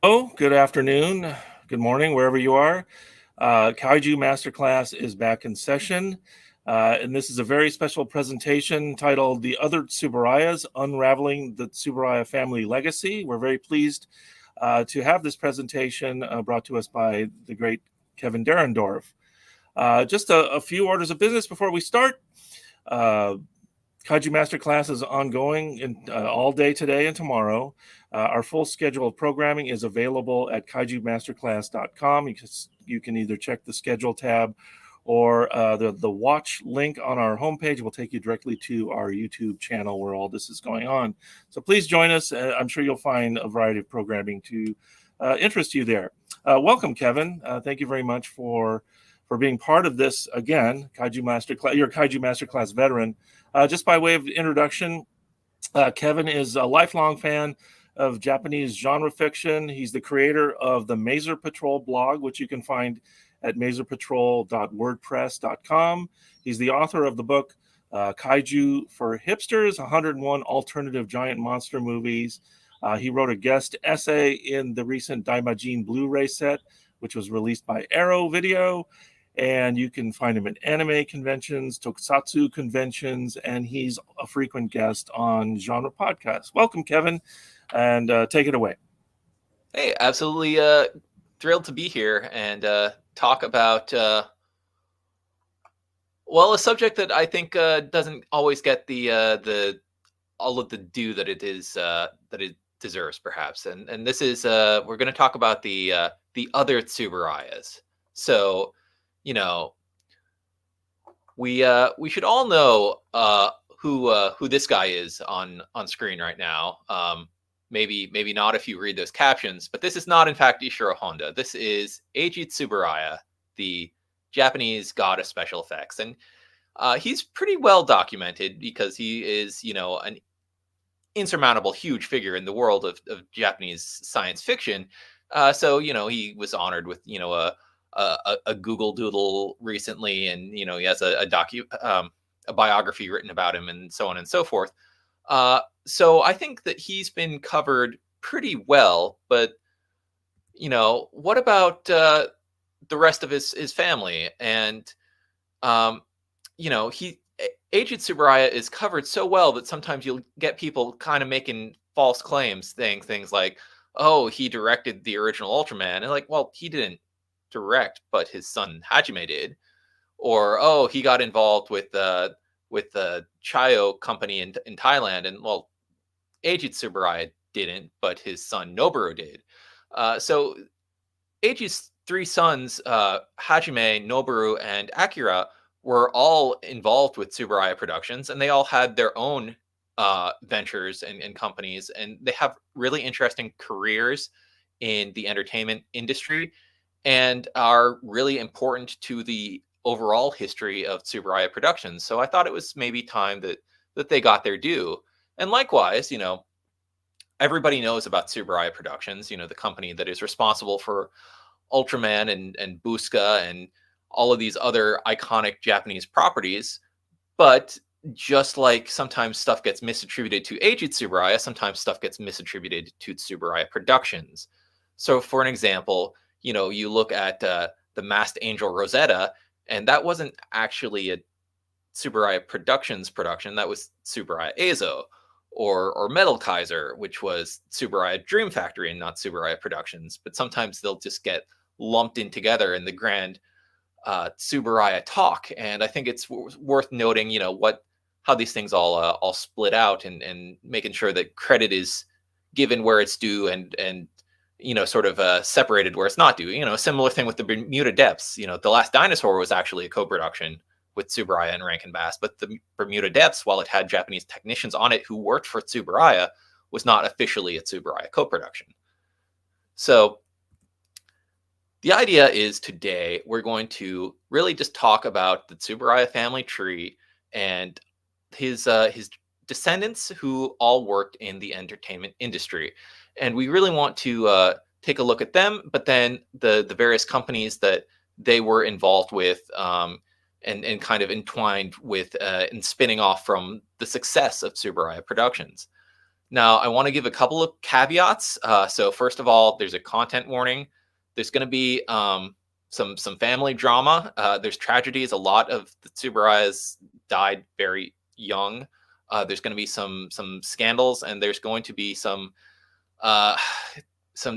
Oh, good afternoon, good morning, wherever you are. Kaiju Masterclass is back in session, and this is a very special presentation titled The Other Tsuburayas, Unraveling the Tsuburaya Family Legacy. We're very pleased to have this presentation brought to us by the great Kevin Derendorf. Just a few orders of business before we start. Kaiju Masterclass is ongoing all day today and tomorrow. Our full schedule of programming is available at kaijumasterclass.com. You can either check the schedule tab or the watch link on our homepage will take you directly to our YouTube channel where all this is going on. So please join us. I'm sure you'll find a variety of programming to interest you there. Welcome, Kevin. Thank you very much for being part of this again, Kaiju Masterclass. You're a Kaiju Masterclass veteran. Just by way of introduction, Kevin is a lifelong fan of Japanese genre fiction. He's the creator of the Mazer Patrol blog, which you can find at mazerpatrol.wordpress.com. He's the author of the book Kaiju for Hipsters, 101 Alternative Giant Monster Movies. He wrote a guest essay in the recent Daimajin Blu-ray set, which was released by Arrow Video. And you can find him at anime conventions, tokusatsu conventions, and he's a frequent guest on genre podcasts. Welcome, Kevin, and take it away. Hey, absolutely thrilled to be here and talk about, a subject that I think doesn't always get the all of the due that it is that it deserves, perhaps. And this is we're going to talk about the other Tsuburayas. So, we should all know who this guy is on screen right now. Maybe not if you read those captions, but this is not in fact Ishiro Honda. This is Eiji Tsuburaya, the Japanese god of special effects, and he's pretty well documented because he is an insurmountable huge figure in the world of Japanese science fiction. So he was honored with a Google Doodle recently, and he has a biography written about him, and so on and so forth. So I think that he's been covered pretty well, but what about the rest of his family? And Eiji Tsuburaya is covered so well that sometimes you'll get people kind of making false claims, saying things like, "Oh, he directed the original Ultraman," and like, well, he didn't direct, but his son Hajime did. Or, "Oh, he got involved with the Chayo company in Thailand," and well, Eiji Tsuburaya didn't, but his son Noboru did. So Eiji's three sons, Hajime, Noboru, and Akira, were all involved with Tsuburaya Productions, and they all had their own ventures and companies, and they have really interesting careers in the entertainment industry and are really important to the overall history of Tsuburaya Productions. So I thought it was maybe time that they got their due. And likewise, everybody knows about Tsuburaya Productions, the company that is responsible for Ultraman and Busca and all of these other iconic Japanese properties. But just like sometimes stuff gets misattributed to Eiji Tsuburaya, sometimes stuff gets misattributed to Tsuburaya Productions. So for an example, you look at the Masked Angel Rosetta, and that wasn't actually a Tsuburaya Productions production. That was Tsuburaya Eizo, or Metal Kaiser, which was Tsuburaya Dream Factory and not Tsuburaya Productions. But sometimes they'll just get lumped in together in the grand Tsuburaya talk. And I think it's worth noting, how these things all split out, and making sure that credit is given where it's due, and sort of separated where it's not due. A similar thing with the Bermuda Depths. The Last Dinosaur was actually a co-production with Tsuburaya and Rankin Bass, but the Bermuda Depths, while it had Japanese technicians on it who worked for Tsuburaya, was not officially a Tsuburaya co-production. So the idea is today we're going to really just talk about the Tsuburaya family tree and his descendants who all worked in the entertainment industry. And we really want to take a look at them, but then the various companies that they were involved with, and kind of entwined with and spinning off from the success of Tsuburaya Productions. Now, I want to give a couple of caveats. So first of all, there's a content warning. There's going to be some family drama. There's tragedies. A lot of the Tsuburayas died very young. There's going to be some scandals, and there's going to be some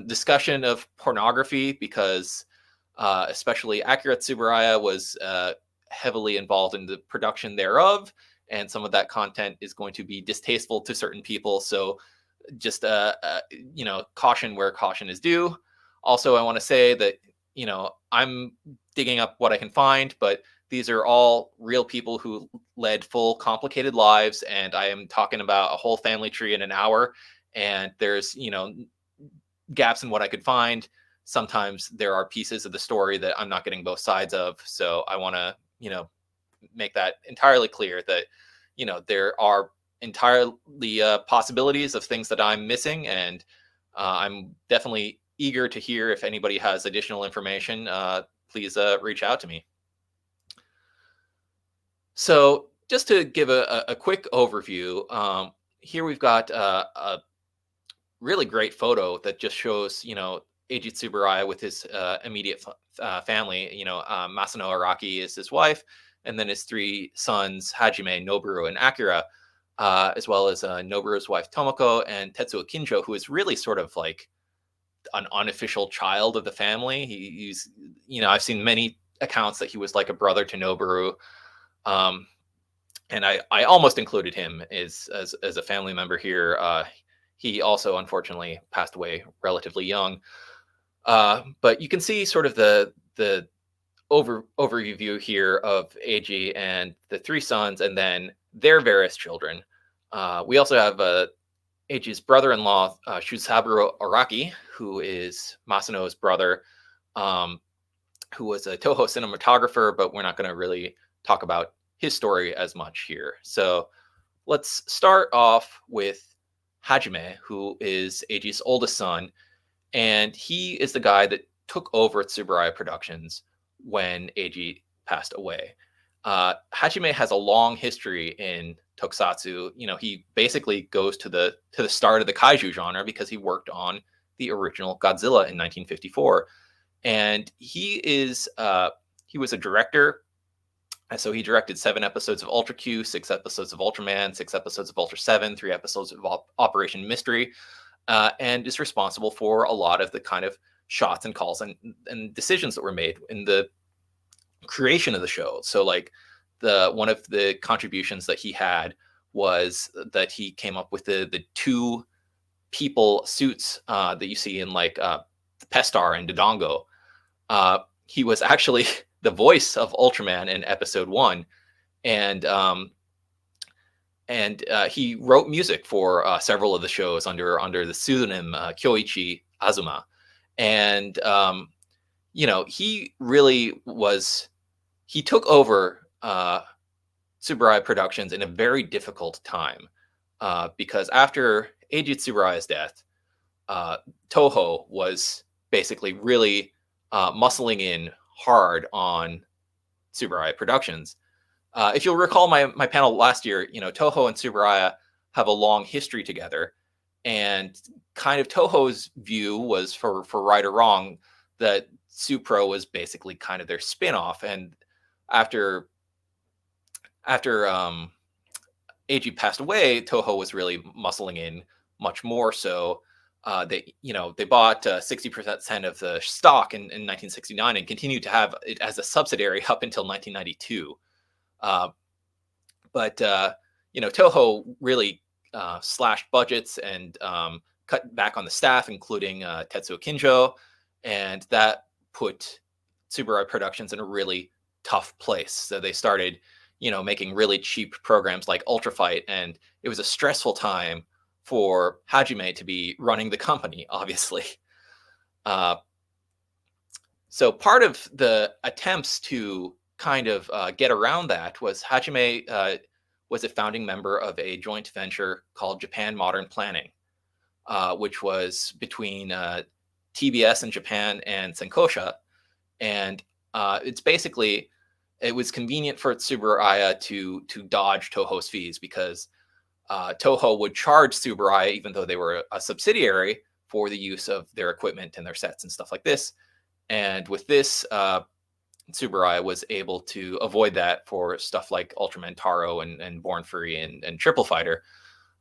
discussion of pornography because especially Akira Tsuburaya was heavily involved in the production thereof, and some of that content is going to be distasteful to certain people. So just caution where caution is due. Also, I want to say that I'm digging up what I can find, but these are all real people who led full complicated lives, and I am talking about a whole family tree in an hour, and there's gaps in what I could find. Sometimes there are pieces of the story that I'm not getting both sides of, so I want to make that entirely clear that there are entirely possibilities of things that I'm missing, and I'm definitely eager to hear if anybody has additional information. Please reach out to me. So just to give a quick overview, here we've got a really great photo that just shows Eiji Tsuburaya with his immediate family. Masano Araki is his wife, and then his three sons, Hajime, Noboru, and Akira, as well as Noboru's wife, Tomoko, and Tetsuo Kinjo, who is really sort of like an unofficial child of the family. He's I've seen many accounts that he was like a brother to Noboru. And I almost included him as a family member here. He also unfortunately passed away relatively young. But you can see sort of the overview here of Eiji and the three sons, and then their various children. We also have Eiji's brother-in-law, Shusabu Araki, who is Masano's brother, who was a Toho cinematographer, but we're not going to really talk about his story as much here. So let's start off with Hajime, who is Eiji's oldest son, and he is the guy that took over Tsuburaya Productions when Eiji passed away. Hajime has a long history in tokusatsu. He basically goes to the start of the kaiju genre because he worked on the original Godzilla in 1954, and he was a director. So he directed 7 episodes of Ultra Q, 6 episodes of Ultraman, 6 episodes of Ultra 7, 3 episodes of Operation Mystery, and is responsible for a lot of the kind of shots and calls and decisions that were made in the creation of the show. So like one of the contributions that he had was that he came up with the 2 people suits that you see in like Pestar and Dodongo. He was actually the voice of Ultraman in episode 1, and he wrote music for several of the shows under the pseudonym Kyoichi Azuma. And he really was. He took over Tsuburaya Productions in a very difficult time because after Eiji Tsuburaya's death, Toho was basically really muscling in hard on Tsuburaya Productions. If you'll recall my panel last year, Toho and Tsuburaya have a long history together, and kind of Toho's view was, for right or wrong, that Tsupro was basically kind of their spin-off. And after Eiji passed away, Toho was really muscling in much more so. They bought 60% of the stock in 1969 and continued to have it as a subsidiary up until 1992. But Toho really slashed budgets and cut back on the staff, including Tetsuo Kinjo, and that put Tsuburaya Productions in a really tough place. So they started, making really cheap programs like Ultra Fight, and it was a stressful time for Hajime to be running the company, obviously. So part of the attempts to kind of get around that was Hajime was a founding member of a joint venture called Japan Modern Planning, which was between TBS in Japan and Senkosha. And it was convenient for Tsuburaya to dodge Toho's fees because Toho would charge Tsuburaya, even though they were a subsidiary, for the use of their equipment and their sets and stuff like this. And with this, Tsuburaya was able to avoid that for stuff like Ultraman Taro and Born Free and Triple Fighter.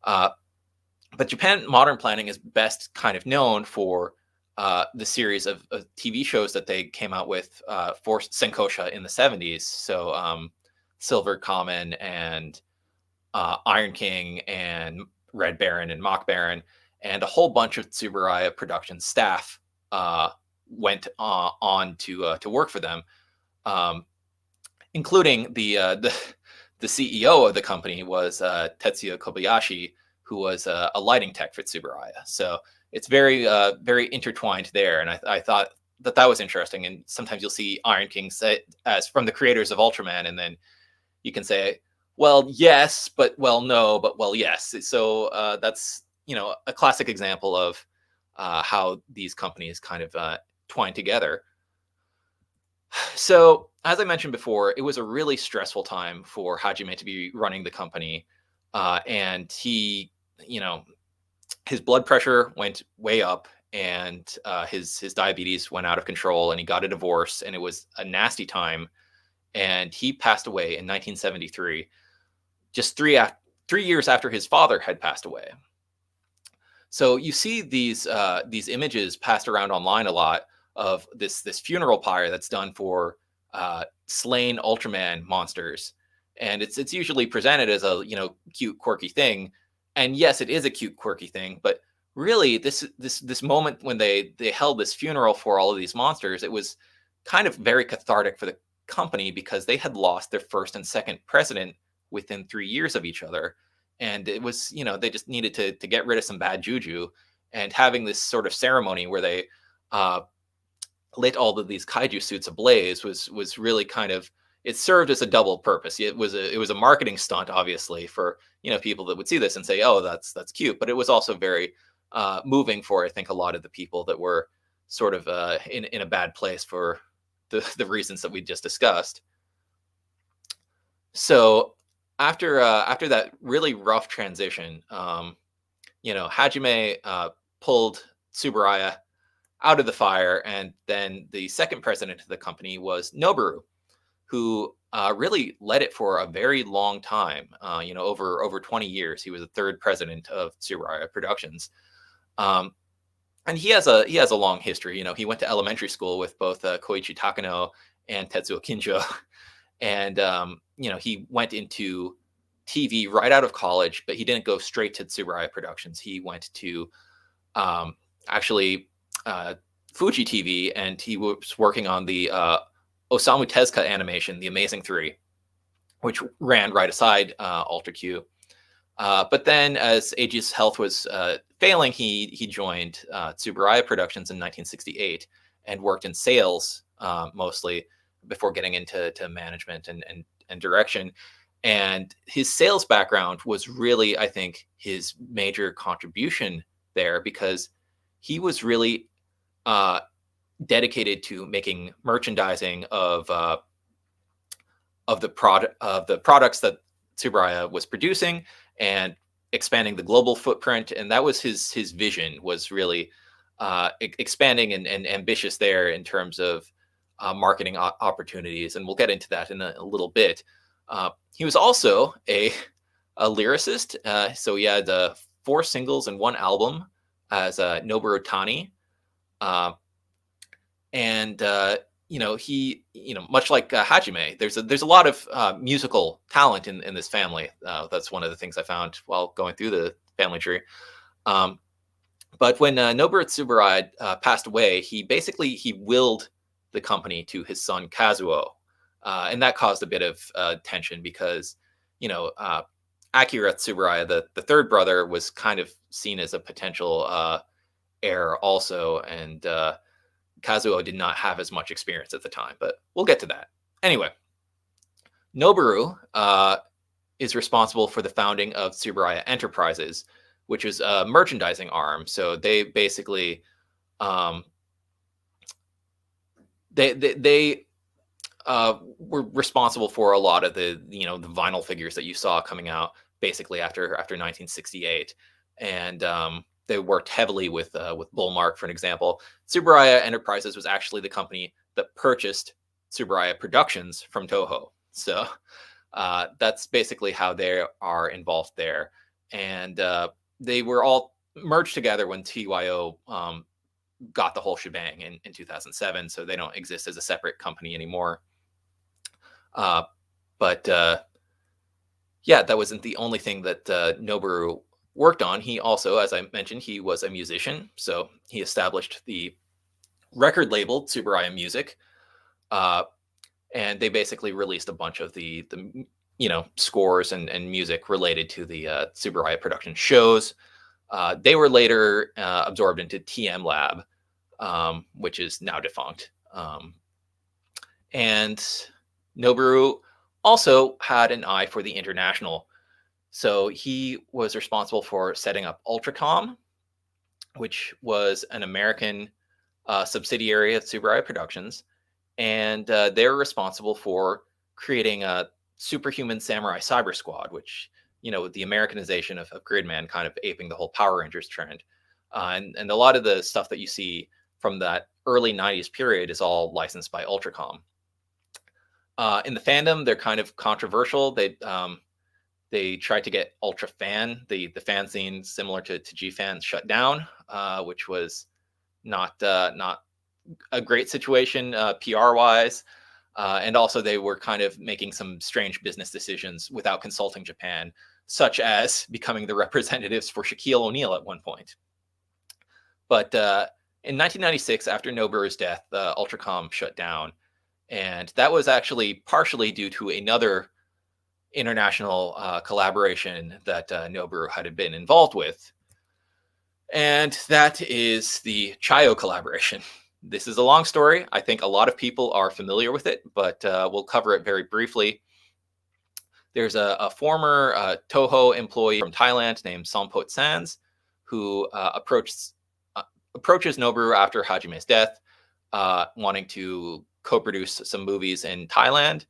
But Japan Modern Planning is best kind of known for the series of TV shows that they came out with for Senkosha in the 70s. So Silver Kamen and Iron King and Red Baron and Mock Baron, and a whole bunch of Tsuburaya Productions staff went on to work for them, including the CEO of the company was Tetsuya Kobayashi, who was a lighting tech for Tsuburaya. So it's very very intertwined there, and I thought that was interesting. And sometimes you'll see Iron King say, as from the creators of Ultraman, and then you can say, well, yes, but well, no, but well, yes. So that's a classic example of how these companies kind of twine together. So as I mentioned before, it was a really stressful time for Hajime to be running the company, and he, his blood pressure went way up, and his diabetes went out of control, and he got a divorce, and it was a nasty time. And he passed away in 1973, just 3 years after his father had passed away. So you see these images passed around online a lot of this funeral pyre that's done for slain Ultraman monsters, and it's usually presented as a cute quirky thing, and yes, it is a cute quirky thing, but really this moment when they held this funeral for all of these monsters, it was kind of very cathartic for the company, because they had lost their first and second president within 3 years of each other, and it was they just needed to get rid of some bad juju, and having this sort of ceremony where they lit all of these kaiju suits ablaze was really kind of, it served as a double purpose. It was a marketing stunt, obviously, for people that would see this and say, oh, that's cute, but it was also very moving for, I think, a lot of the people that were sort of in a bad place for the reasons that we just discussed. So after that really rough transition, Hajime pulled Tsuburaya out of the fire, and then the second president of the company was Noboru, who really led it for a very long time. Over 20 years, he was the third president of Tsuburaya Productions. And he has a long history. He went to elementary school with both Koichi Takano and Tetsuo Kinjo, and he went into TV right out of college, but he didn't go straight to Tsuburaya Productions. He went to actually Fuji TV, and he was working on the Osamu Tezuka animation, The Amazing Three, which ran right aside Ultra Q. But then, as Eiji's health was failing, he joined Tsuburaya Productions in 1968 and worked in sales mostly before getting into management and direction. And his sales background was really, I think, his major contribution there, because he was really dedicated to making merchandising of the products that Tsuburaya was producing, and expanding the global footprint. And that was his vision, was really expanding and ambitious there in terms of marketing opportunities. And we'll get into that in a little bit. He was also a lyricist. So he had 4 singles and 1 album as Noboru Tani. And he, much like Hajime, there's a lot of musical talent in this family. That's one of the things I found while going through the family tree. But when Noboru Tsuburaya passed away, he willed the company to his son Kazuo, and that caused a bit of tension, because Akira Tsuburaya, the third brother, was kind of seen as a potential heir also, and Kazuo did not have as much experience at the time, but we'll get to that. Anyway, Noboru is responsible for the founding of Tsuburaya Enterprises, which is a merchandising arm. So they basically they were responsible for a lot of the the vinyl figures that you saw coming out basically after 1968, and they worked heavily with Bullmark, for an example. Tsuburaya Enterprises was actually the company that purchased Tsuburaya Productions from Toho. So that's basically how they are involved there. And they were all merged together when TYO got the whole shebang in 2007. So they don't exist as a separate company anymore. But yeah, that wasn't the only thing that Noboru worked on. He also, as I mentioned, he was a musician. So he established the record label Tsuburaya Music, and they basically released a bunch of the scores and music related to the Tsuburaya production shows. They were later absorbed into TM Lab, which is now defunct. And Noboru also had an eye for the international. So he was responsible for setting up Ultracom, which was an American subsidiary of Tsuburaya Productions. And they're responsible for creating a Superhuman Samurai Cyber Squad, which, the Americanization of Gridman kind of aping the whole Power Rangers trend. And a lot of the stuff that you see from that early 90s period is all licensed by Ultracom. In the fandom, they're kind of controversial. They tried to get Ultra Fan, the fanzine similar to G-Fan, shut down, which was not a great situation PR-wise. And also they were kind of making some strange business decisions without consulting Japan, such as becoming the representatives for Shaquille O'Neal at one point. But in 1996, after Noboru's death, Ultracom shut down. And that was actually partially due to another international collaboration that Noboru had been involved with. And that is the Chayo collaboration. This is a long story. I think a lot of people are familiar with it, but we'll cover it very briefly. There's a former Toho employee from Thailand named Sompot Sands who approaches Noboru after Hajime's death, wanting to co-produce some movies in Thailand.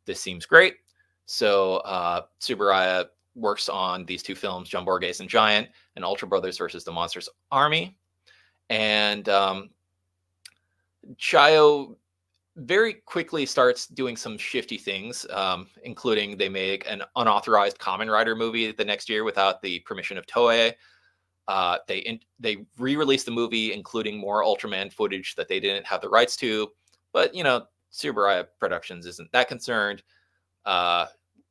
This seems great. So Tsuburaya works on these two films, Jumbo Gaze and Giant, and Ultra Brothers versus the Monsters Army. And Chayo very quickly starts doing some shifty things, including they make an unauthorized Kamen Rider movie the next year without the permission of Toei. They re-released the movie, including more Ultraman footage that they didn't have the rights to. But, Tsuburaya Productions isn't that concerned.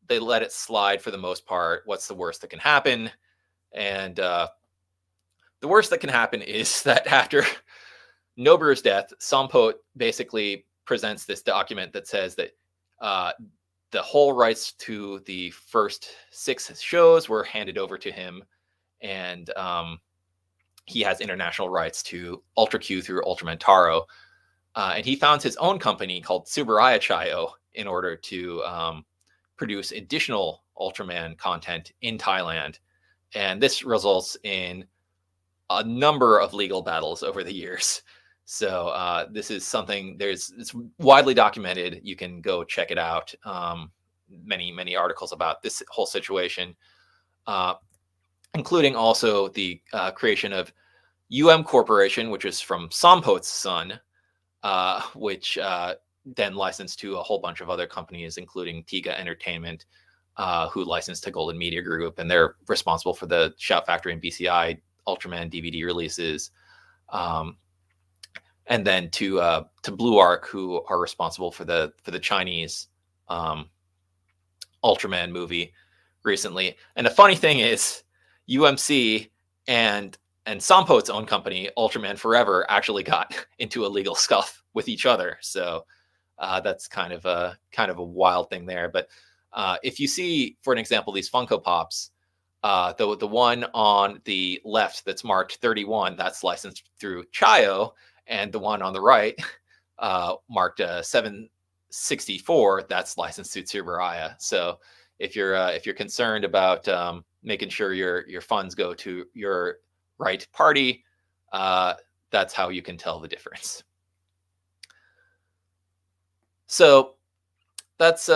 They let it slide for the most part. What's the worst that can happen? And the worst that can happen is that after Noboru's death, Sompot basically presents this document that says that the whole rights to the first 6 shows were handed over to him, and he has international rights to Ultra Q through Ultraman Taro. And he founds his own company called Tsuburaya Chayo in order to produce additional Ultraman content in Thailand. And this results in a number of legal battles over the years. So this is something it's widely documented. You can go check it out. Many articles about this whole situation, including also the creation of Corporation, which is from Sompot's son, which then licensed to a whole bunch of other companies, including Tiga Entertainment, who licensed to Golden Media Group, and they're responsible for the Shout Factory and BCI Ultraman DVD releases. And then to Blue Arc, who are responsible for the Chinese Ultraman movie recently. And the funny thing is, UMC and Sompot's own company, Ultraman Forever, actually got into a legal scuff with each other. So that's kind of a wild thing there. But if you see, for an example, these Funko Pops, the one on the left that's marked 31, that's licensed through Chayo, and the one on the right marked 764, that's licensed to Tsuburaya. So if you're concerned about making sure your funds go to your right party, that's how you can tell the difference. So that's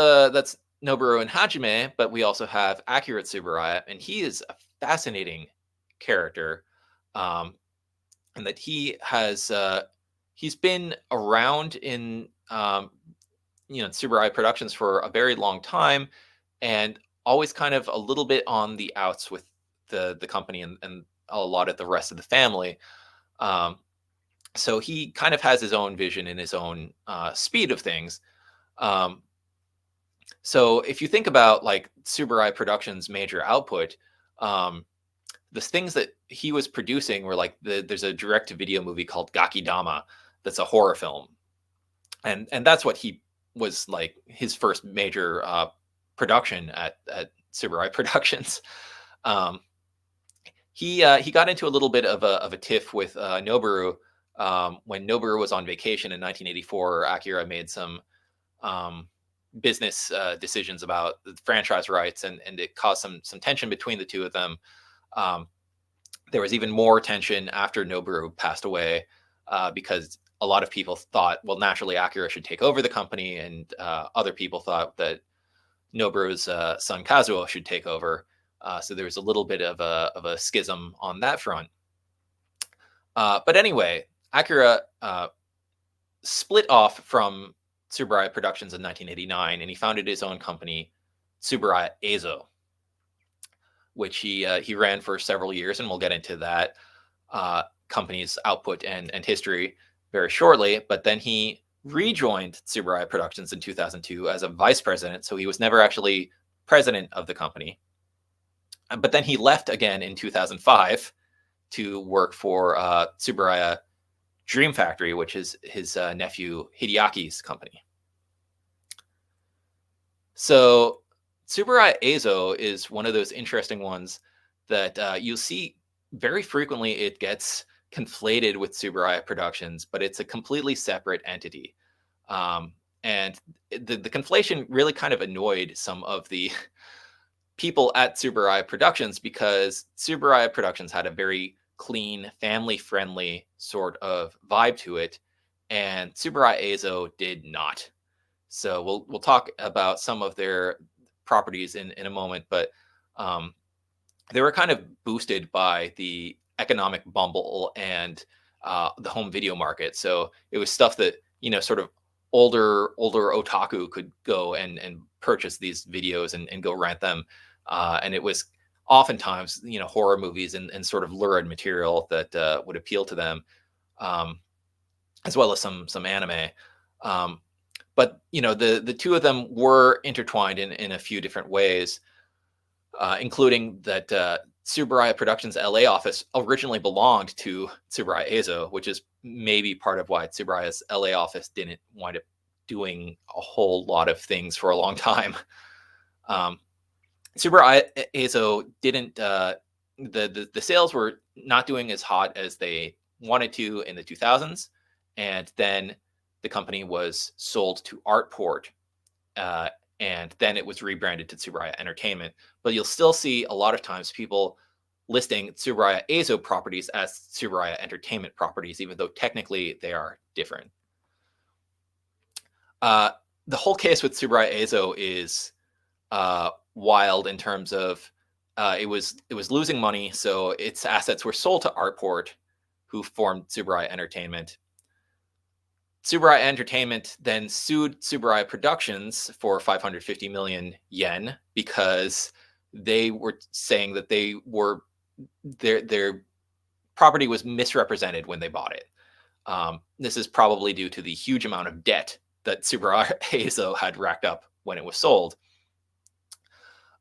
Noboru and Hajime, but we also have Akira Tsuburaya, and he is a fascinating character, and that he's been around in Tsuburaya Productions for a very long time, and always kind of a little bit on the outs with the company and a lot of the rest of the family. Um, so he kind of has his own vision and his own speed of things. Um, so if you think about like Tsuburaya Productions' major output, um, the things that he was producing were like there's a direct-to-video movie called Gakidama that's a horror film, and that's what he was like his first major production at Tsuburaya Productions. Um, he got into a little bit of a tiff with Noboru when Noboru was on vacation in 1984. Akira made some um, business decisions about the franchise rights, and it caused some tension between the two of them. Um, there was even more tension after Noboru passed away because a lot of people thought, well, naturally Akira should take over the company, and other people thought that Noboru's son Kazuo should take over. So there was a little bit of a schism on that front. But anyway, Akira split off from Tsuburaya Productions in 1989, and he founded his own company, Tsuburaya Eizo, which he ran for several years, and we'll get into that company's output and history very shortly. But then he rejoined Tsuburaya Productions in 2002 as a vice president, so he was never actually president of the company. But then he left again in 2005 to work for Tsuburaya Dream Factory, which is his nephew Hideaki's company. So Tsuburaya Eizo is one of those interesting ones that you'll see very frequently. It gets conflated with Tsuburaya Productions, but it's a completely separate entity. And the conflation really kind of annoyed some of the people at Tsuburaya Productions, because Tsuburaya Productions had a very clean, family-friendly sort of vibe to it, and Tsuburaya Eizo did not. So we'll talk about some of their properties in a moment, but they were kind of boosted by the economic bumble and the home video market. So it was stuff that sort of older otaku could go and purchase these videos and go rent them, and it was oftentimes horror movies and sort of lurid material that would appeal to them, as well as some anime. But the two of them were intertwined in a few different ways, including that Tsuburaya Productions LA office originally belonged to Tsuburaya Eizo, which is maybe part of why Tsuburaya's LA office didn't wind up doing a whole lot of things for a long time. Tsuburaya Eizo didn't. The sales were not doing as hot as they wanted to in the 2000s, and then the company was sold to Artport, and then it was rebranded to Tsuburaya Entertainment. But you'll still see a lot of times people listing Tsuburaya Eizo properties as Tsuburaya Entertainment properties, even though technically they are different. The whole case with Tsuburaya Eizo is wild in terms of it was losing money, so its assets were sold to Artport, who formed Tsuburaya Entertainment. Tsuburaya Entertainment then sued Tsuburaya Productions for 550 million yen because they were saying that their property was misrepresented when they bought it. This is probably due to the huge amount of debt that Tsuburaya Eizo had racked up when it was sold.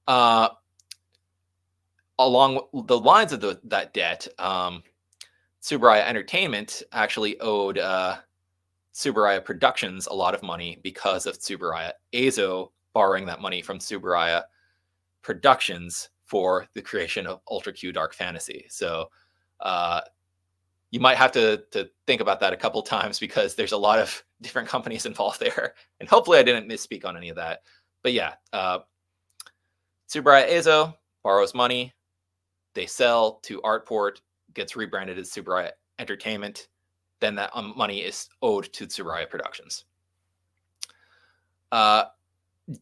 Along the lines of that debt, Tsuburaya Entertainment actually owed Tsuburaya Productions a lot of money because of Tsuburaya Eizo borrowing that money from Tsuburaya Productions for the creation of Ultra Q Dark Fantasy. So you might have to think about that a couple times, because there's a lot of different companies involved there. And hopefully I didn't misspeak on any of that. But yeah, Tsuburaya Eizo borrows money. They sell to Artport, gets rebranded as Tsuburaya Entertainment. Then that money is owed to Tsuburaya Productions.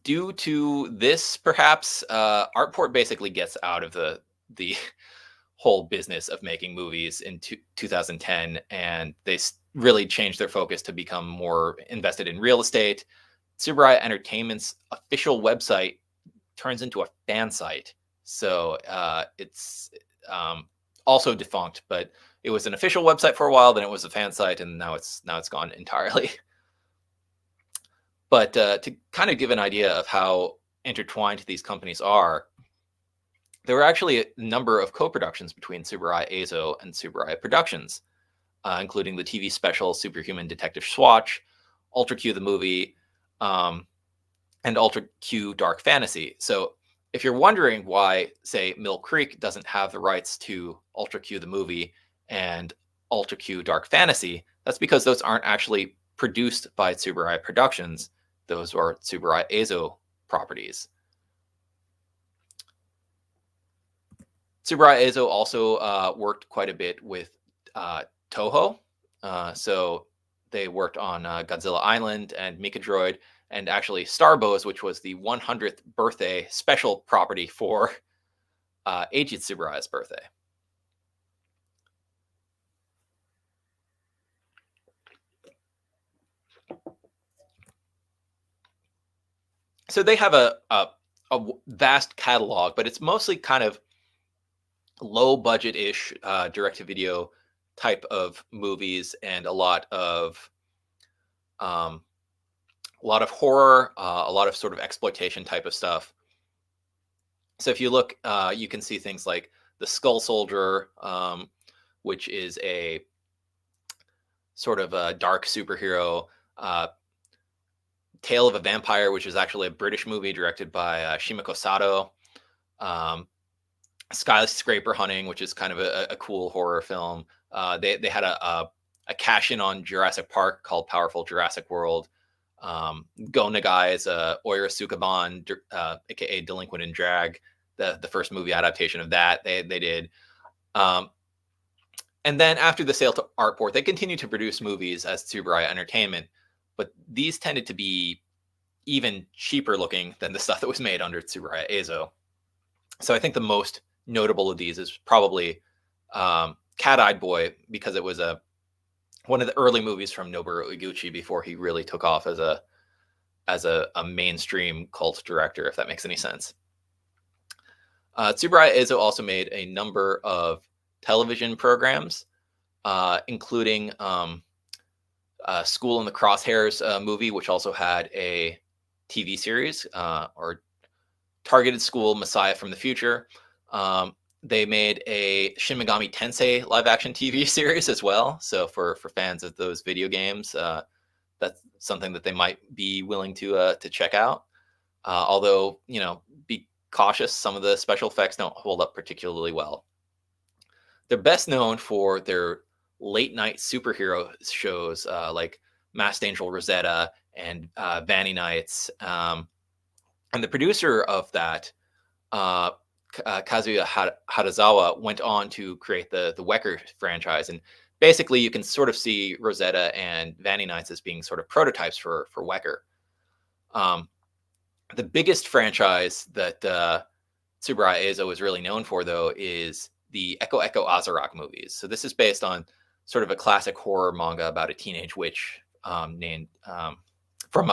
due to this, perhaps, Artport basically gets out of the whole business of making movies in 2010, and they really changed their focus to become more invested in real estate. Tsuburaya Entertainment's official website turns into a fan site, so it's also defunct. But it was an official website for a while, then it was a fan site, and now it's gone entirely. But to kind of give an idea of how intertwined these companies are, there were actually a number of co-productions between Tsuburaya Eizo and Tsuburaya Productions, including the TV special Superhuman Detective Swatch, Ultra Q the movie, and Ultra Q Dark Fantasy. So if you're wondering why, say, Mill Creek doesn't have the rights to Ultra Q the movie and Ultra Q Dark Fantasy, that's because those aren't actually produced by Tsuburaya Productions. Those are Tsuburaya Eizo properties. Tsuburaya Eizo also worked quite a bit with Toho. So they worked on Godzilla Island and Mikadroid, and actually Starbose, which was the 100th birthday special property for Eiji Tsuburaya's birthday. So they have a vast catalog, but it's mostly kind of low budget-ish direct-to-video type of movies, and a lot of horror, a lot of sort of exploitation type of stuff. So if you look, you can see things like The Skull Soldier, which is a sort of a dark superhero. Tale of a Vampire, which is actually a British movie directed by Shimiko Sato. Skyscraper Hunting, which is kind of a cool horror film. They had a cash-in on Jurassic Park called Powerful Jurassic World. Go Nagai is Oira Sukaban, aka Delinquent in Drag, the first movie adaptation of that they did. And then after the sale to Artport, they continued to produce movies as Tsuburaya Entertainment, but these tended to be even cheaper looking than the stuff that was made under Tsuburaya Eizo. So I think the most notable of these is probably Cat-Eyed Boy, because it was one of the early movies from Noboru Iguchi before he really took off as a mainstream cult director, if that makes any sense. Tsuburaya Eizo also made a number of television programs, including School in the Crosshairs movie, which also had a TV series, or Targeted School Messiah from the Future. They made a Shin Megami Tensei live-action TV series as well. So for fans of those video games, that's something that they might be willing to check out. Although, be cautious, some of the special effects don't hold up particularly well. They're best known for their late-night superhero shows like Masked Angel Rosetta and Vanny Nights. And the producer of that, Kazuya Harazawa, went on to create the Wecker franchise. And basically, you can sort of see Rosetta and Vanny Nights as being sort of prototypes for Wecker. The biggest franchise that Tsuburaya Eizo is really known for, though, is the Echo Echo Azarak movies. So this is based on sort of a classic horror manga about a teenage witch named from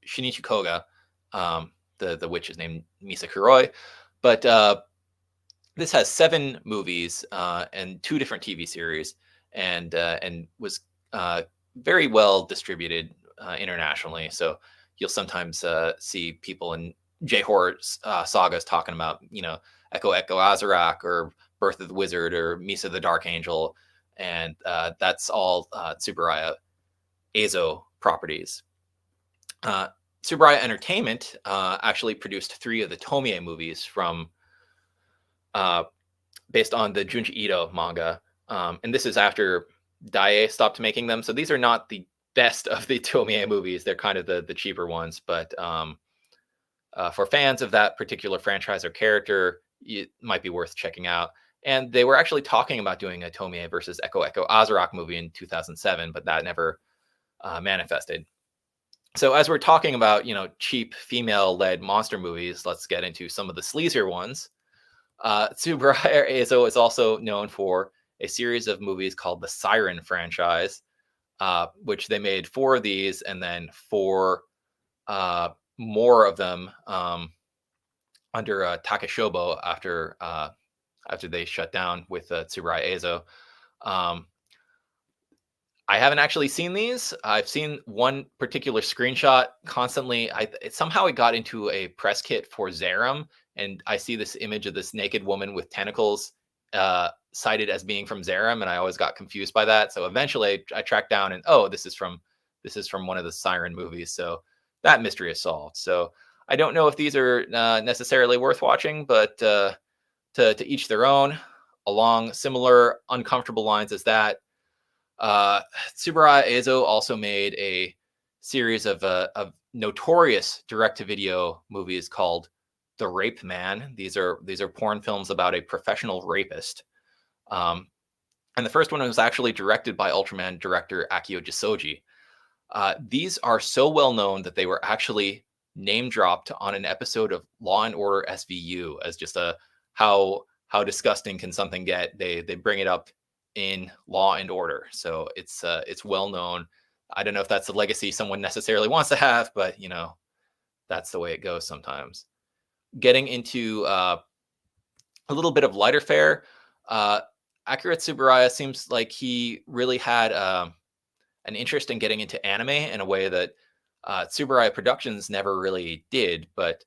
Shinichi Koga. The witch is named Misa Kuroi. But this has 7 movies and 2 different TV series, and was very well distributed internationally. So you'll sometimes see people in J-horror sagas talking about, Echo Echo Azarak or Birth of the Wizard or Misa the Dark Angel, and that's all Tsuburaya Eizo properties. Tsuburaya Entertainment actually produced 3 of the Tomie movies from based on the Junji Ito manga, and this is after Daiei stopped making them. So these are not the best of the Tomie movies; they're kind of the cheaper ones. But for fans of that particular franchise or character, it might be worth checking out. And they were actually talking about doing a Tomie versus Echo Echo Azarak movie in 2007, but that never manifested. So as we're talking about, cheap female-led monster movies, let's get into some of the sleazier ones. Tsuburaya Eizo is also known for a series of movies called the Siren franchise, which they made 4 of these and then 4 more of them under Takeshobo after they shut down with Tsuburaya Eizo. I haven't actually seen these. I've seen one particular screenshot constantly. Somehow it got into a press kit for Zerum, and I see this image of this naked woman with tentacles cited as being from Zerum, and I always got confused by that. So eventually I tracked down and this is from one of the Siren movies. So that mystery is solved. So I don't know if these are necessarily worth watching, but to each their own. Along similar uncomfortable lines as that, Tsuburaya Eizo also made a series of notorious direct-to-video movies called The Rape Man. These are porn films about a professional rapist. And the first one was actually directed by Ultraman director Akio Jisoji. These are so well known that they were actually name dropped on an episode of Law and Order SVU as just how disgusting can something get. They bring it up in Law and Order, so it's well known. I don't know if that's a legacy someone necessarily wants to have, but that's the way it goes sometimes. Getting into a little bit of lighter fare, Akira Tsuburaya seems like he really had an interest in getting into anime in a way that Tsuburaya Productions never really did, but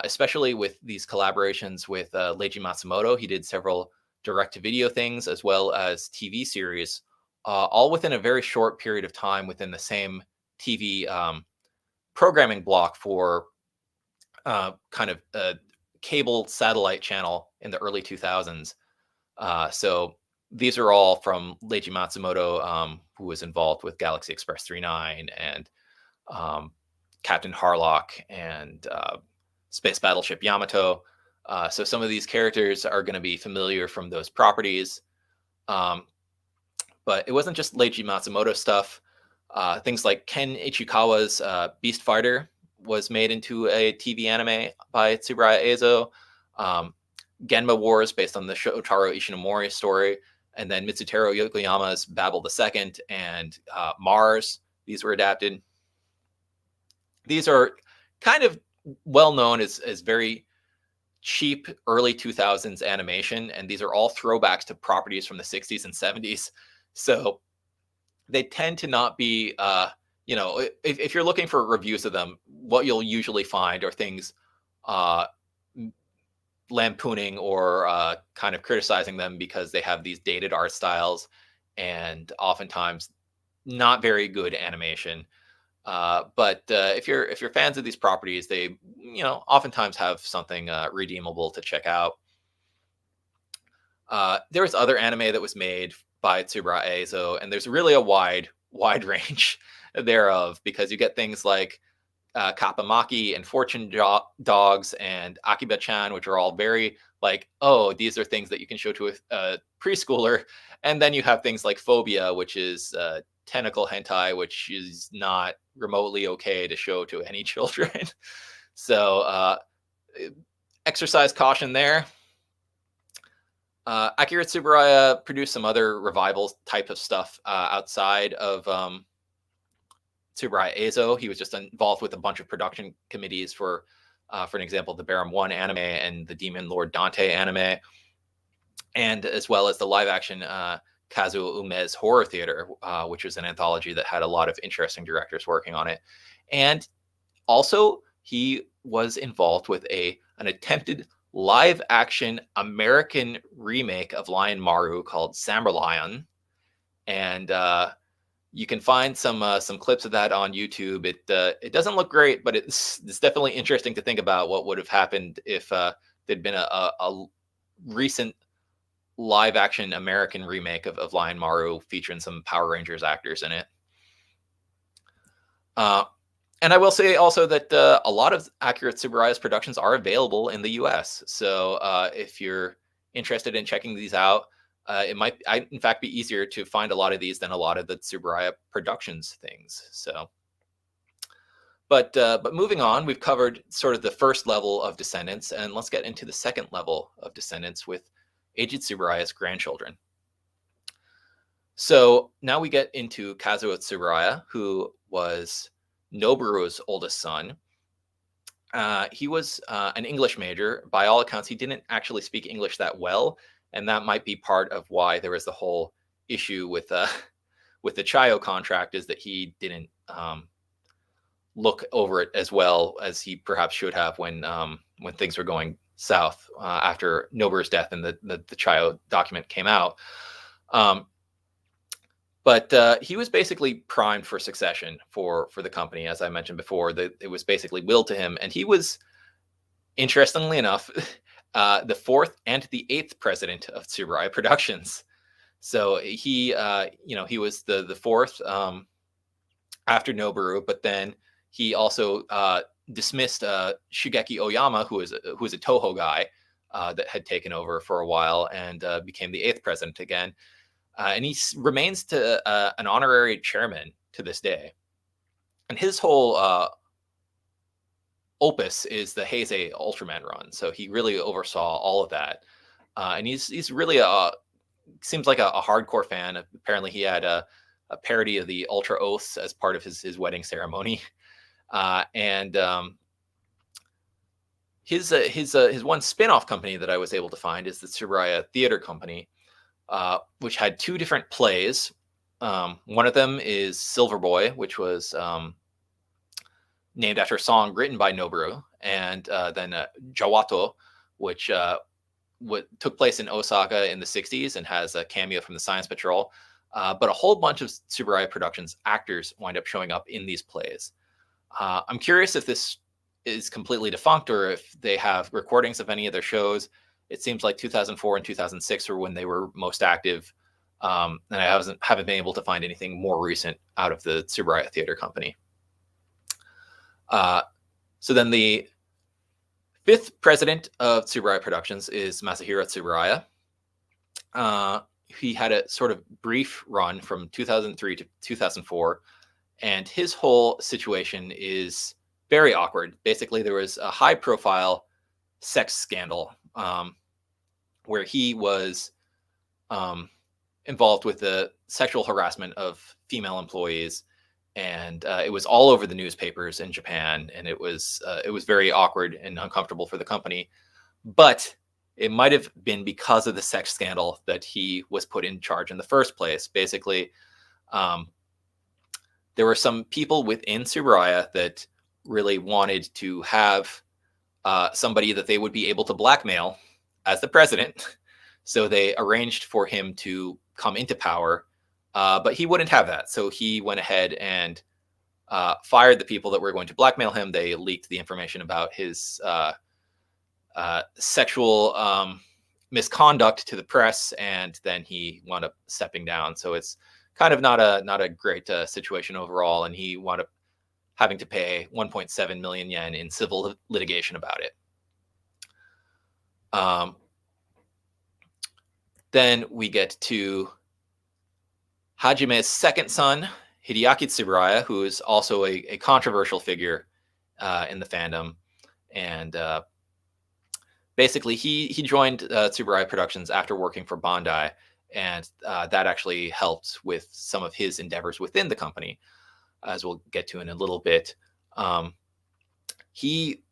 especially with these collaborations with Leiji Matsumoto, he did several direct-to-video things as well as TV series, all within a very short period of time within the same TV programming block for kind of a cable satellite channel in the early 2000s. So these are all from Leiji Matsumoto, who was involved with Galaxy Express 39 and Captain Harlock and Space Battleship Yamato. So some of these characters are going to be familiar from those properties. But it wasn't just Leiji Matsumoto stuff. Things like Ken Ichikawa's Beast Fighter was made into a TV anime by Tsuburaya Eizo. Genma Wars, based on the Shotaro Ishinomori story. And then Mitsutaro Yokoyama's Babel II and Mars. These were adapted. These are kind of well known as very cheap early 2000s animation, and these are all throwbacks to properties from the 60s and 70s. So they tend to not be, if you're looking for reviews of them, what you'll usually find are things lampooning or kind of criticizing them because they have these dated art styles and oftentimes not very good animation. But if you're fans of these properties, they oftentimes have something redeemable to check out. There was other anime that was made by Tsuburaya Eizo, and there's really a wide range thereof, because you get things like Kapamaki and Fortune Dogs and Akiba-chan, which are all very like, oh, these are things that you can show to a preschooler. And then you have things like Phobia, which is tentacle hentai, which is not remotely okay to show to any children. So exercise caution there. Akira Tsuburaya produced some other revival type of stuff outside of Tsuburaya Eizo. He was just involved with a bunch of production committees for an example, the Barum 1 anime and the Demon Lord Dante anime, and as well as the live action Kazuo Ume's Horror Theater, which was an anthology that had a lot of interesting directors working on it. And also, he was involved with an attempted live action American remake of Lion Maru called Samberlion. And you can find some clips of that on YouTube. It doesn't look great, but it's definitely interesting to think about what would have happened if there'd been a recent live action American remake of Lion Maru featuring some Power Rangers actors in it. And I will say also that a lot of Akira Tsuburaya's productions are available in the US. So if you're interested in checking these out, it might, in fact, be easier to find a lot of these than a lot of the Tsuburaya Productions things. So But moving on, we've covered sort of the first level of descendants, and let's get into the second level of descendants with Eiji Tsuburaya's grandchildren. So now we get into Kazuo Tsuburaya, who was Noboru's oldest son. He was an English major. By all accounts, he didn't actually speak English that well, and that might be part of why there was the whole issue with the Chayo contract, is that he didn't look over it as well as he perhaps should have when things were going south after Noboru's death and the Chayo document came out. But he was basically primed for succession for the company. As I mentioned before, it was basically willed to him. And he was, interestingly enough, the fourth and the eighth president of Tsuburaya Productions. So he was the fourth after Noboru, but then he also dismissed Shigeki Oyama, who was a Toho guy that had taken over for a while, and became the eighth president again. And he remains an honorary chairman to this day. And his whole opus is the Heisei Ultraman run. So he really oversaw all of that. And he's really seems like a hardcore fan. Apparently he had a parody of the Ultra Oaths as part of his wedding ceremony. And his one spin-off company that I was able to find is the Tsuburaya Theater Company, which had two different plays. One of them is Silver Boy, which was named after a song written by Noboru, and then Jawato, which took place in Osaka in the 60s and has a cameo from the Science Patrol. But a whole bunch of Tsuburaya Productions actors wind up showing up in these plays. I'm curious if this is completely defunct or if they have recordings of any of their shows. It seems like 2004 and 2006 were when they were most active. And I haven't been able to find anything more recent out of the Tsuburaya Theater Company. So then the fifth president of Tsuburaya Productions is Masahiro Tsuburaya. He had a sort of brief run from 2003 to 2004. And his whole situation is very awkward. Basically, there was a high-profile sex scandal where he was involved with the sexual harassment of female employees, and it was all over the newspapers in Japan, and it was very awkward and uncomfortable for the company. But it might have been because of the sex scandal that he was put in charge in the first place. Basically, there were some people within Tsuburaya that really wanted to have somebody that they would be able to blackmail as the president. So they arranged for him to come into power, but he wouldn't have that. So he went ahead and fired the people that were going to blackmail him. They leaked the information about his sexual misconduct to the press, and then he wound up stepping down. So it's kind of not a great situation overall, and he wound up having to pay 1.7 million yen in civil litigation about it. Then we get to Hajime's second son, Hideaki Tsuburaya, who is also a controversial figure in the fandom. And basically, he joined Tsuburaya Productions after working for Bandai, and that actually helped with some of his endeavors within the company, as we'll get to in a little bit. He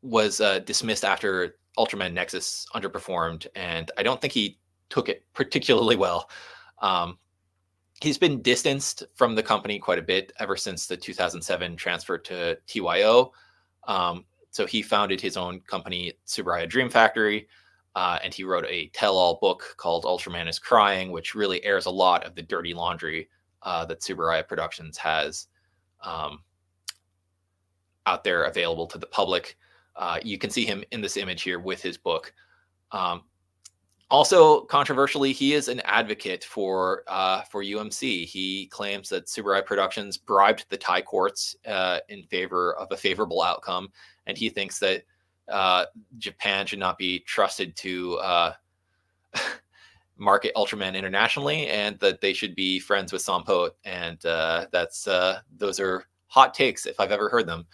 was dismissed after Ultraman Nexus underperformed, and I don't think he took it particularly well. He's been distanced from the company quite a bit ever since the 2007 transfer to TYO. So he founded his own company, Tsuburaya Dream Factory, and he wrote a tell-all book called Ultraman is Crying, which really airs a lot of the dirty laundry that Tsuburaya Productions has out there available to the public. You can see him in this image here with his book. Also, controversially, he is an advocate for UMC. He claims that Tsuburaya Productions bribed the Thai courts in favor of a favorable outcome, and he thinks that Japan should not be trusted to market Ultraman internationally, and that they should be friends with Sampo. And those are hot takes if I've ever heard them.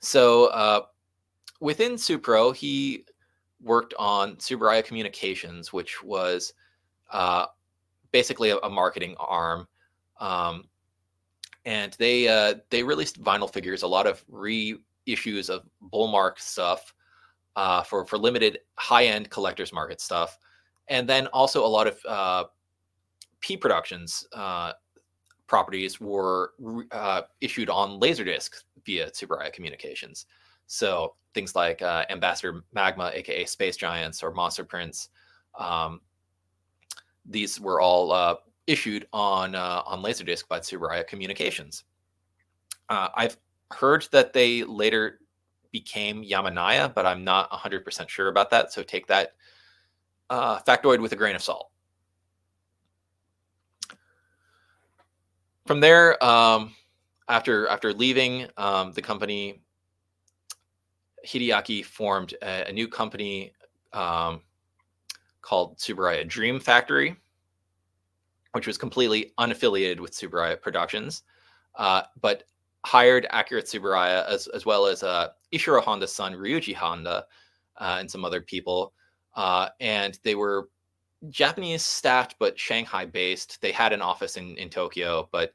So within Tsupro, he worked on Tsuburaya Communications, which was basically a marketing arm. And they released vinyl figures, a lot of reissues of Bullmark stuff for limited high-end collectors market stuff, and then also a lot of P Productions properties were issued on Laserdisc via Tsuburaya Communications. So things like Ambassador Magma, aka Space Giants, or Monster Prince. These were all issued on Laserdisc by Tsuburaya Communications. I've heard that they later became Yamanaya, but I'm not 100% sure about that. So take that factoid with a grain of salt. From there, after leaving the company, Hideaki formed a new company called Tsuburaya Dream Factory, which was completely unaffiliated with Tsuburaya Productions, but hired Akira Tsuburaya as well as Ishiro Honda's son Ryuji Honda and some other people, and they were Japanese staffed but Shanghai based. They had an office in Tokyo, but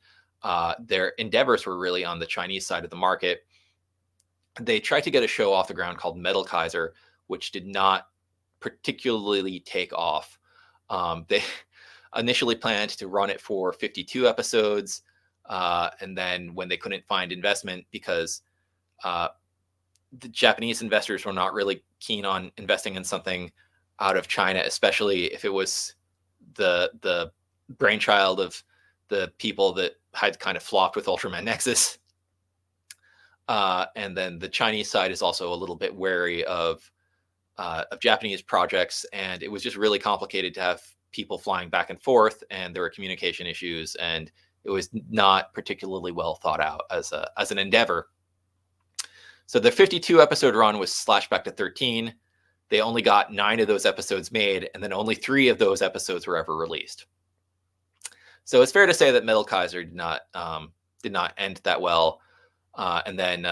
their endeavors were really on the Chinese side of the market. They tried to get a show off the ground called Metal Kaiser, which did not particularly take off. They initially planned to run it for 52 episodes, and then when they couldn't find investment because the Japanese investors were not really keen on investing in something out of China, especially if it was the brainchild of the people that had kind of flopped with Ultraman Nexus. And then the Chinese side is also a little bit wary of Japanese projects, and it was just really complicated to have people flying back and forth, and there were communication issues, and it was not particularly well thought out as an endeavor. So the 52 episode run was slashed back to 13. They only got 9 of those episodes made, and then only 3 of those episodes were ever released. So it's fair to say that Metal Kaiser did not end that well. And then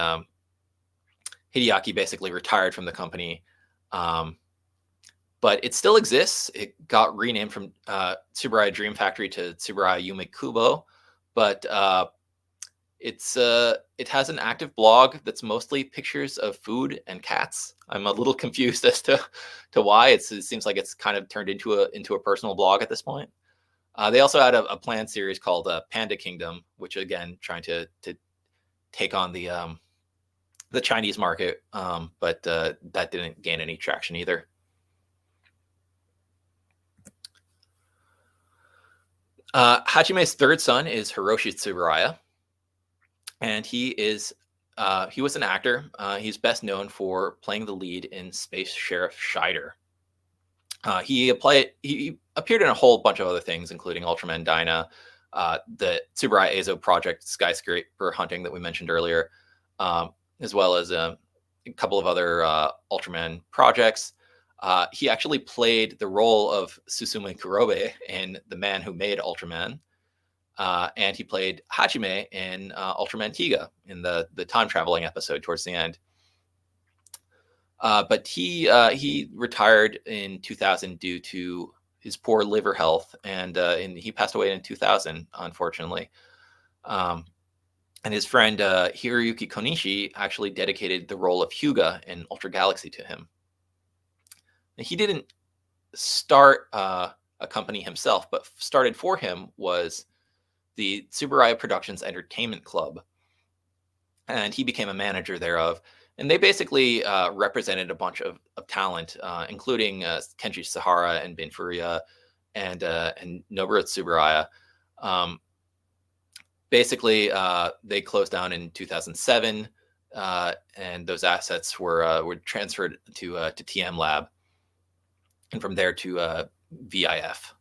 Hideaki basically retired from the company. But it still exists. It got renamed from Tsuburaya Dream Factory to Tsuburaya Yume Kubo. But it has an active blog that's mostly pictures of food and cats. I'm a little confused as to why. It seems like it's kind of turned into a personal blog at this point. They also had a planned series called Panda Kingdom, which again trying to take on the Chinese market, but that didn't gain any traction either. Hajime's third son is Hiroshi Tsuburaya, and he was an actor. He's best known for playing the lead in Space Sheriff Scheider. He appeared in a whole bunch of other things, including Ultraman Dyna, the Tsuburaya Ezo Project Skyscraper Hunting that we mentioned earlier, as well as a couple of other Ultraman projects. He actually played the role of Susumu Kurobe in The Man Who Made Ultraman, and he played Hajime in Ultraman Tiga in the time traveling episode towards the end. But he retired in 2000 due to his poor liver health, and he passed away in 2000, unfortunately. And his friend Hiroyuki Konishi actually dedicated the role of Hyuga in Ultra Galaxy to him. And he didn't start a company himself, but started for him was the Tsuburaya Productions Entertainment Club, and he became a manager thereof. And they basically represented a bunch of talent, including Kenji Sahara and Bin Furuya and Noboru Tsuburaya. Basically, they closed down in 2007, and those assets were transferred to TM Lab, and from there to VIF.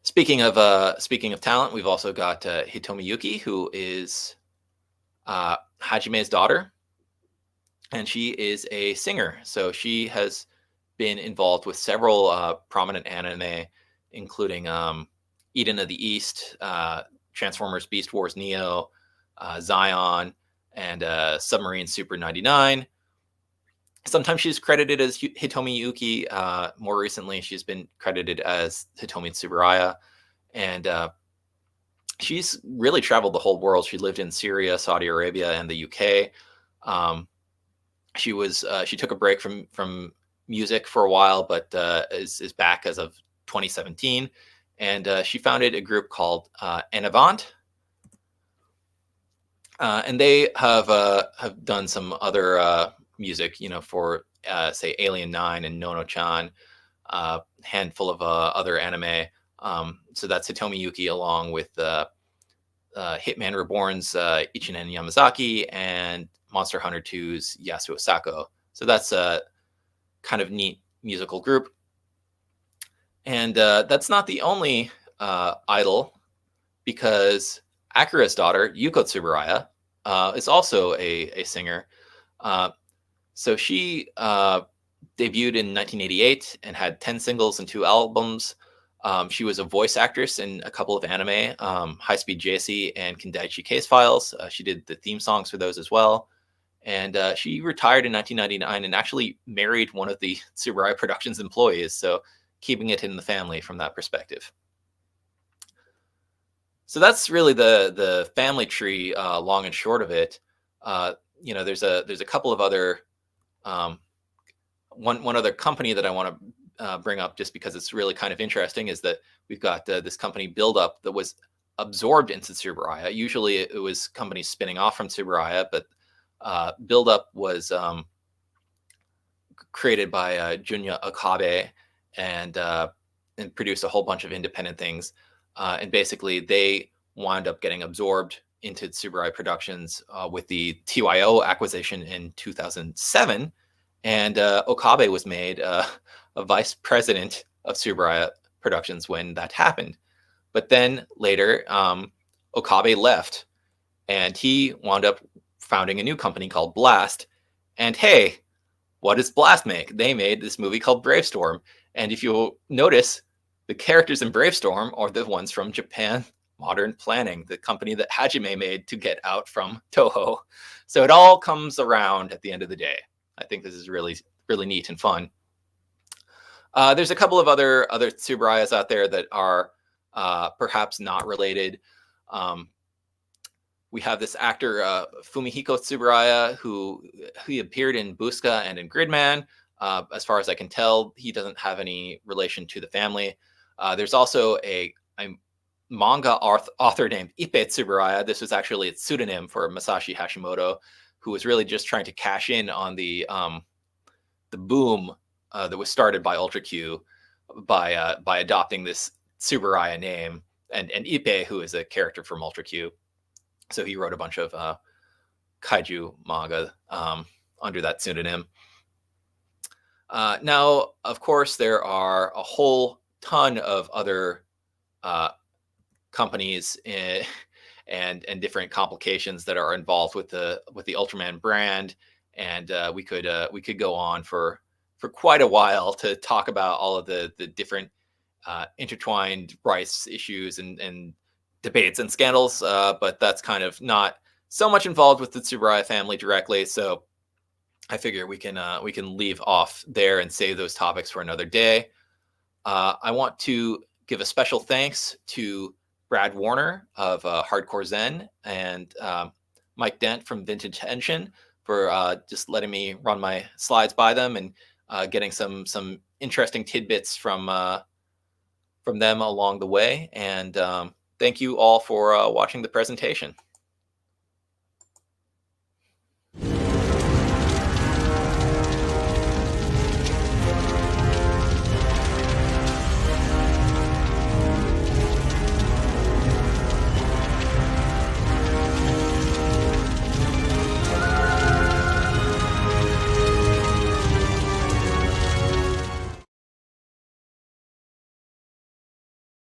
Speaking of talent, we've also got Hitomi Yuki, who is Hajime's daughter, and she is a singer. So she has been involved with several prominent anime, including Eden of the East, Transformers Beast Wars Neo, Zion, and Submarine Super 99. Sometimes she's credited as Hitomi Yuki. More recently, she's been credited as Hitomi Tsuburaya. And she's really traveled the whole world. She lived in Syria, Saudi Arabia, and the UK. She took a break from music for a while, but is back as of 2017. And she founded a group called Enavant. And they have done some other music, for say Alien 9 and Nono-chan, handful of other anime. So that's Hitomi Yuki along with Hitman Reborn's Ichinen Yamazaki and Monster Hunter 2's Yasuo Sako. So that's a kind of neat musical group. And that's not the only idol, because Akira's daughter, Yuko Tsuburaya, is also a singer. So she debuted in 1988 and had 10 singles and 2 albums. She was a voice actress in a couple of anime, High Speed JC and Kendaichi Case Files. She did the theme songs for those as well. And she retired in 1999 and actually married one of the Tsuburaya Productions employees. So keeping it in the family from that perspective. So that's really the family tree, long and short of it. There's a couple of other one other company that I want to bring up just because it's really kind of interesting, is that we've got this company Build Up that was absorbed into Tsuburaya. Usually it was companies spinning off from Tsuburaya, but Build Up was created by Junya Okabe and produced a whole bunch of independent things. And basically they wound up getting absorbed into Tsuburaya Productions with the TYO acquisition in 2007. And Okabe was made a vice president of Tsuburaya Productions when that happened. But then later, Okabe left and he wound up founding a new company called Blast. And hey, what does Blast make? They made this movie called Bravestorm. And if you'll notice, the characters in Bravestorm are the ones from Japan Modern Planning, the company that Hajime made to get out from Toho. So it all comes around at the end of the day. I think this is really, really neat and fun. There's a couple of other Tsuburayas out there that are perhaps not related. We have this actor, Fumihiko Tsuburaya, who he appeared in Buska and in Gridman. As far as I can tell, he doesn't have any relation to the family. There's also a manga author named Ippei Tsuburaya. This was actually a pseudonym for Masashi Hashimoto, who was really just trying to cash in on the boom that was started by Ultra Q by adopting this Tsuburaya name, and Ippei, who is a character from Ultra Q. So he wrote a bunch of kaiju manga under that pseudonym. Now, of course, there are a whole ton of other companies and different complications that are involved with the Ultraman brand, and we could go on for quite a while to talk about all of the different intertwined rights issues and debates and scandals, but that's kind of not so much involved with the Tsuburaya family directly. So I figure we can leave off there and save those topics for another day. I want to give a special thanks to Brad Warner of Hardcore Zen and Mike Dent from Vintage Engine for just letting me run my slides by them and getting some interesting tidbits from them along the way. And thank you all for watching the presentation.